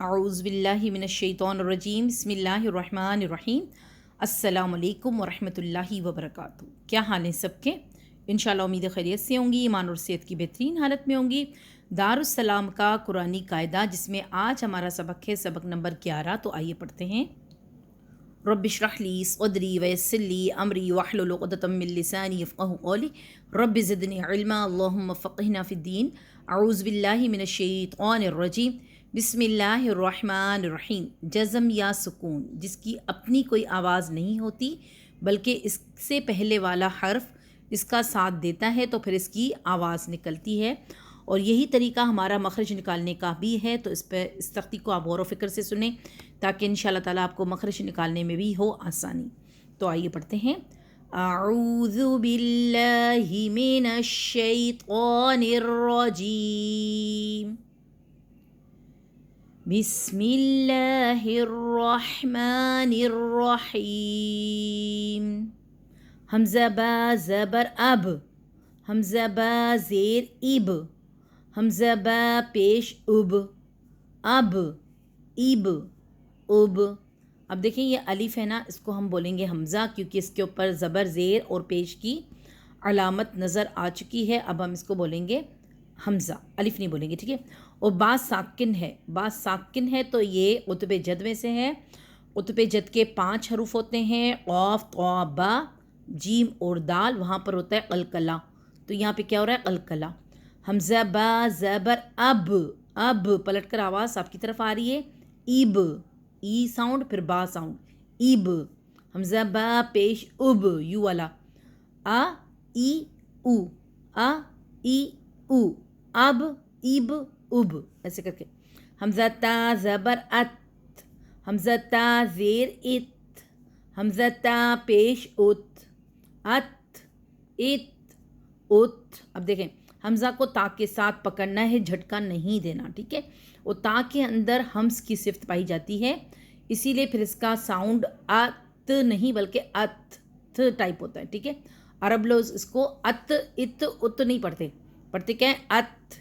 اعوذ باللہ من الشیطان الرجیم بسم اللہ الرحمن الرحیم السلام علیکم ورحمۃ اللہ وبرکاتہ۔ کیا حال ہیں سب کے؟ انشاءاللہ امید خیریت سے ہوں گی، ایمان اور صحت کی بہترین حالت میں ہوں گی۔ دارالسلام کا قرآنی قاعدہ، جس میں آج ہمارا سبق ہے سبق نمبر 11۔ تو آئیے پڑھتے ہیں۔ رب اشرح لی صدری ویسر لی امری واحلل عقدۃ من لسانی یفقہوا قولی رب زدنی علما اللہم فقہنا فی الدین۔ اعوذ باللہ من الشیطان الرجیم بسم اللہ الرحمن الرحیم۔ جزم یا سکون جس کی اپنی کوئی آواز نہیں ہوتی بلکہ اس سے پہلے والا حرف اس کا ساتھ دیتا ہے تو پھر اس کی آواز نکلتی ہے، اور یہی طریقہ ہمارا مخرج نکالنے کا بھی ہے۔ تو اس تختی کو آپ غور و فکر سے سنیں تاکہ انشاءاللہ تعالیٰ آپ کو مخرج نکالنے میں بھی ہو آسانی۔ تو آئیے پڑھتے ہیں۔ اعوذ باللہ من الشیطان الرجیم بسم اللہ الرحمن الرحیم۔ حمزہ با زبر اب، حمزہ با زیر اب، حمزہ با پیش اب، اب اب اب۔ اب دیکھیں یہ الف ہے نا، اس کو ہم بولیں گے حمزہ، کیونکہ اس کے اوپر زبر زیر اور پیش کی علامت نظر آ چکی ہے۔ اب ہم اس کو بولیں گے حمزہ، الف نہیں بولیں گے، ٹھیک ہے۔ اور با ساکن ہے، با ساکن ہے تو یہ قطب جد میں سے ہے۔ قطب جد کے 5 حروف ہوتے ہیں، قاف طا با جیم اور دال، وہاں پر ہوتا ہے قلقلہ، تو یہاں پہ کیا ہو رہا ہے؟ قلقلہ۔ حمزہ با زبر اب، اب پلٹ کر آواز آپ کی طرف آ رہی ہے، ایب، ای ساؤنڈ پھر با ساؤنڈ، ایب۔ حمزہ با پیش اب، یو والا، آ ای او، آ ای او، اب ایب اب، ایسے کر کے۔ حمزہ تا زبر ات، حمزہ تا زیر ات، حمزہ تا پیش ات، ات ات ات۔ اب دیکھیں حمزہ کو تا کے ساتھ پکڑنا ہے، جھٹکا نہیں دینا، ٹھیک ہے۔ اور تا کے اندر ہمز کی صفت پائی جاتی ہے، اسی لیے پھر اس کا ساؤنڈ ات نہیں بلکہ ات ٹائپ ہوتا ہے، ٹھیک ہے۔ عرب لوگ اس کو ات ات ات نہیں پڑھتے، پڑھتے کیا ہے؟ ات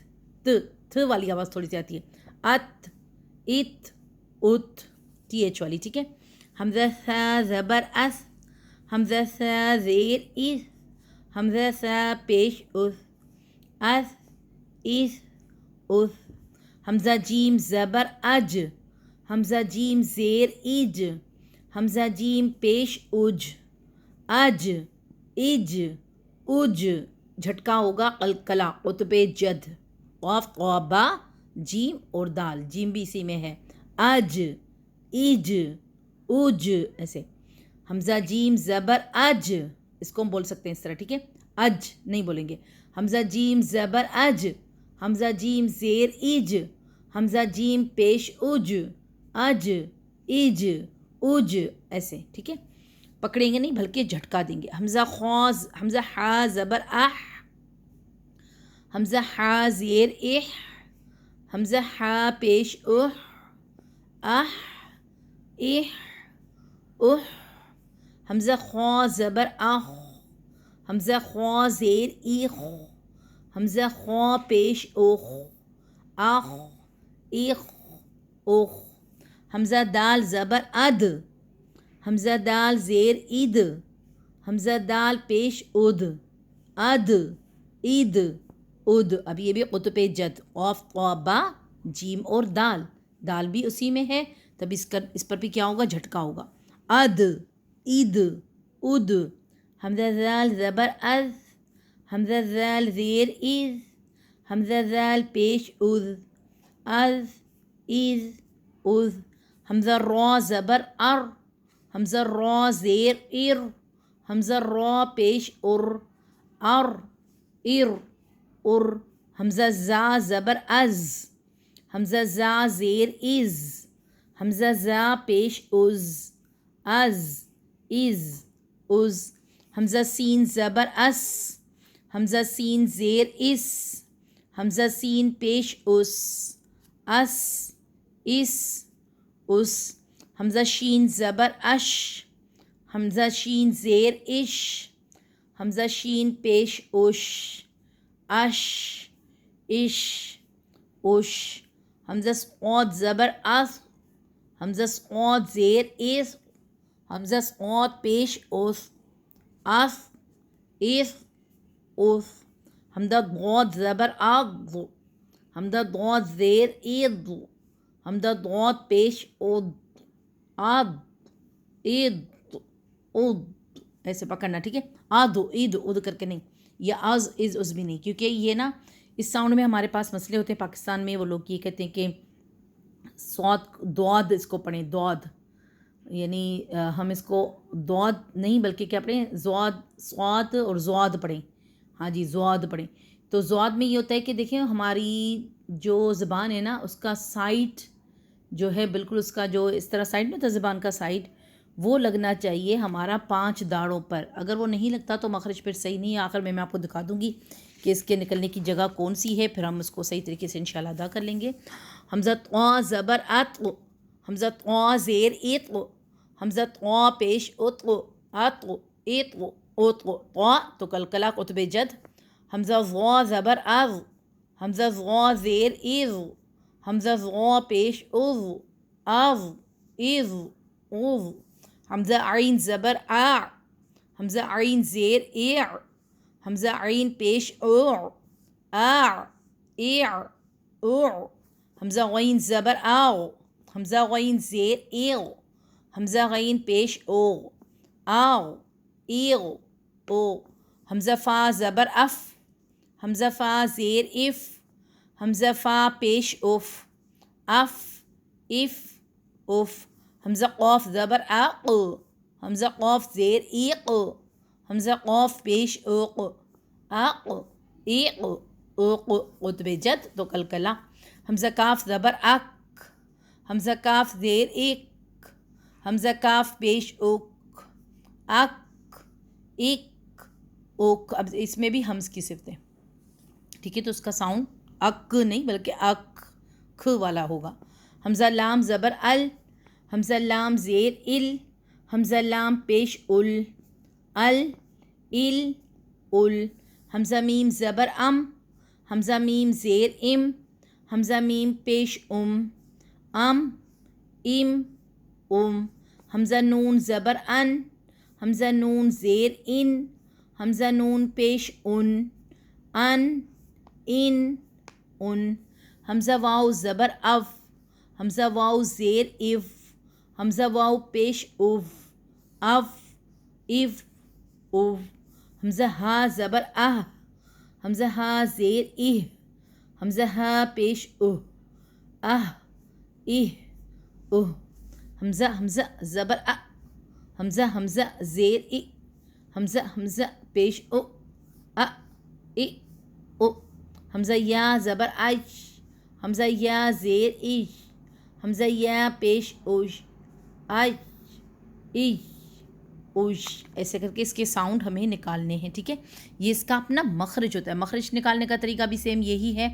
تھ والی آواز تھوڑی سی آتی ہے، ات ات ات، ٹی ایچ والی، ٹھیک ہے۔ حمزہ سا زبر اس، حمزہ سا زیر اس، حمزہ سا پیش اس، اس اس اس۔ حمزہ جیم زبر اج، حمزہ جیم زیر ایج، حمزہ جیم پیش اج، اج اج اج۔ جھٹکا ہوگا قلقلہ، قطب جد، قاف طا با جیم اور دال، جیم بھی اسی میں ہے، اج ایج اج، ایسے۔ حمزہ جیم زبر اج، اس کو ہم بول سکتے ہیں اس طرح، ٹھیک ہے، اج نہیں بولیں گے۔ حمزہ جیم زبر اج، حمزہ جیم زیر ایج، حمزہ جیم پیش اج، اج ایج اج، ایسے، ٹھیک ہے۔ پکڑیں گے نہیں بلکہ جھٹکا دیں گے۔ حمزہ خواز، حمزہ حا زبر اح، حمزہ حا زیر اح، حمزہ حا پیش اح، اح اح اح۔ حمزہ خوا زبر اخ، حمزہ خوا زیر ایخ، حمزہ خوا پیش اخ، اخ ایخ اخ۔ حمزہ دال زبر اد، حمزہ دال زیر اد، حمزہ دال پیش اد، اد اد اد۔ اب یہ بھی قطب جد، قاف طا با جیم اور دال، دال بھی اسی میں ہے، تب اس پر بھی کیا ہوگا؟ جھٹکا ہوگا، اد اد اد۔ حمزہ ذال زبر از، حمزہ ذال زیر از، حمزہ ذال پیش از، از از از۔ حمزہ را زبر ار، حمزہ را زیر ار، حمزہ را پیش ار، ار ار ار۔ حمزہ زا زبر از، حمزہ زا زیر از، حمزہ زا پیش از، از از از۔ حمزہ سین زبر اس، حمزہ سین زیر اس، حمزہ سین پیش اس، اس اس اس۔ حمزہ شین زبر اش، حمزہ شین زیر اش، حمزہ شین پیش اش، اش اش اش۔ حمزہ صاد زبر اس، حمزہ صاد زیر اس، حمزہ صاد پیش اس، اس اس اس، حمزہ ضاد زبر اغ، حمزہ ضاد زیر اض، حمزہ ضاد پیش اد، اد اد اد، ایسے پکڑنا، ٹھیک ہے. آدھ عید اد کر کے نہیں، یا از از اس بھی نہیں، کیونکہ یہ نا اس ساؤنڈ میں ہمارے پاس مسئلے ہوتے ہیں پاکستان میں. وہ لوگ یہ کہتے ہیں کہ صوت دعد اس کو پڑھیں، دعد، یعنی ہم اس کو دعد نہیں بلکہ کیا پڑھیں، زواد، صوت اور زواد پڑھیں. ہاں جی زواد پڑھیں. تو زواد میں یہ ہوتا ہے کہ دیکھیں ہماری جو زبان ہے نا اس کا سائٹ جو ہے بالکل اس کا جو اس طرح سائٹ نہیں ہوتا زبان کا سائٹ، وہ لگنا چاہیے ہمارا 5 داڑوں پر. اگر وہ نہیں لگتا تو مخرج پھر صحیح نہیں ہے. آخر میں آپ کو دکھا دوں گی کہ اس کے نکلنے کی جگہ کون سی ہے، پھر ہم اس کو صحیح طریقے سے انشاءاللہ ادا کر لیں گے. حمزہ طا زبر ات، حمزہ طا زیر ات، حمزہ طا پیش ات، ات ات ات، طا تو کلکلا قطب جد. حمزہ ظا زبر از، حمزہ ظا زیر از، حمزہ ظا پیش از، از از از، حمزہ عین زبر آ، حمزہ عین زیر اع، حمزہ عین پیش او، آ اع او، حمزہ غین زبر آو، حمزہ غین زیر ایو، حمزہ غین پیش او، آو ایو او، حمزہ فا زبر اف، حمزہ فا زیر اف، حمزہ فا پیش اف، اف اف اف، حمزہ قاف زبر اق، حمزہ قاف زیر ایق، حمزہ قاف پیش اوق، اق ایق اوق قطب جد تو کلکلا. حمزہ کاف زبر اک، حمزہ کاف زیر ایک، حمزہ کاف پیش اوک، اک ایک اوک. اب اس میں بھی حمز کی صفت ہے، ٹھیک ہے، تو اس کا ساؤنڈ اک نہیں بلکہ اک کھ والا ہوگا. حمزہ لام زبر ال، حمزہ لام زیر ال، حمزہ لام پیش ال، ال ال ال، حمزہ میم زبر ام، حمزہ میم زیر ام، حمزہ میم پیش ام، ام ام ام، حمزہ نون زبر ان، حمزہ نون زیر ان، حمزہ نون پیش ان، ان ان، حمزہ واو زبر اف، حمزہ واو زیر اف، حمزہ واو پیش اف، اف اف اف، حمزہ ہا زبر اہ، حمزہ ہا زیر اہ، حمزہ ہا پیش اہ، اہ اہ اہ، حمزہ حمزہ زبر ا، حمزہ حمزہ زیر ای، حمزہ حمزہ پیش او، ا ای او، حمزہ یا زبر اج، حمزہ یا زیر ایش، حمزہ یا پیش اوش، اج ایش اوش. ایسے کر کے اس کے ساؤنڈ ہمیں نکالنے ہیں، ٹھیک ہے. یہ اس کا اپنا مخرج ہوتا ہے. مخرج نکالنے کا طریقہ بھی سیم یہی ہے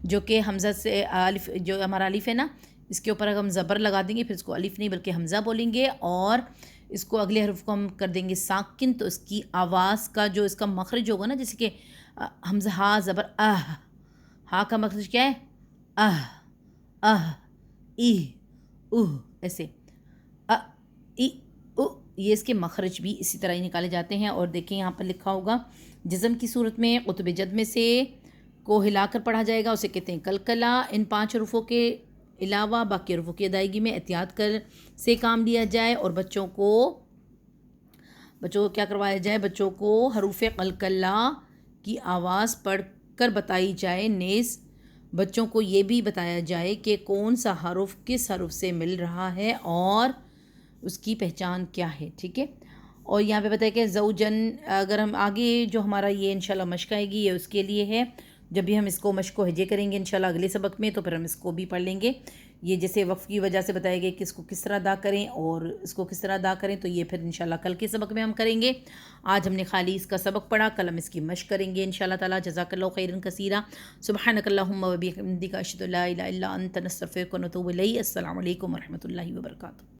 جو کہ حمزہ سے الف، جو ہمارا الف ہے نا اس کے اوپر اگر ہم زبر لگا دیں گے پھر اس کو الف نہیں بلکہ حمزہ بولیں گے، اور اس کو اگلے حرف کو ہم کر دیں گے ساکن، تو اس کی آواز کا جو اس کا مخرج ہوگا نا، جیسے کہ حمزہ ہا زبر اہ، ہا کا مخرج کیا ہے، اہ اہ ایہ اوہ، ایسے ای او، یہ اس کے مخرج بھی اسی طرح ہی نکالے جاتے ہیں. اور دیکھیں یہاں پر لکھا ہوگا جزم کی صورت میں قطب جد میں سے کو ہلا کر پڑھا جائے گا، اسے کہتے ہیں کلکلا. ان 5 حروفوں کے علاوہ باقی حروفوں کی ادائیگی میں احتیاط کر سے کام لیا جائے، اور بچوں کو کیا کروایا جائے، بچوں کو حروف قلقلہ کی آواز پڑھ کر بتائی جائے. نیز بچوں کو یہ بھی بتایا جائے کہ کون سا حرف کس حرف سے مل رہا ہے اور اس کی پہچان کیا ہے، ٹھیک ہے. اور یہاں پہ بتایا کہ زوجن، اگر ہم آگے جو ہمارا یہ انشاءاللہ مشق آئے گی یہ اس کے لیے ہے، جب بھی ہم اس کو مشق و ہجے کریں گے انشاءاللہ اگلے سبق میں تو پھر ہم اس کو بھی پڑھ لیں گے. یہ جیسے وقف کی وجہ سے بتایا گیا کہ اس کو کس طرح ادا کریں اور اس کو کس طرح ادا کریں، تو یہ پھر انشاءاللہ کل کے سبق میں ہم کریں گے. آج ہم نے خالی اس کا سبق پڑھا، کل ہم اس کی مشق کریں گے انشاءاللہ تعالیٰ. جزاک اللہ خیرا کثیرا. سبحانک اللہم و بحمدک اشہد ان لا الہ الا انت نستغفرک و نتوب الیک. السلام علیکم و رحمۃ اللہ وبرکاتہ.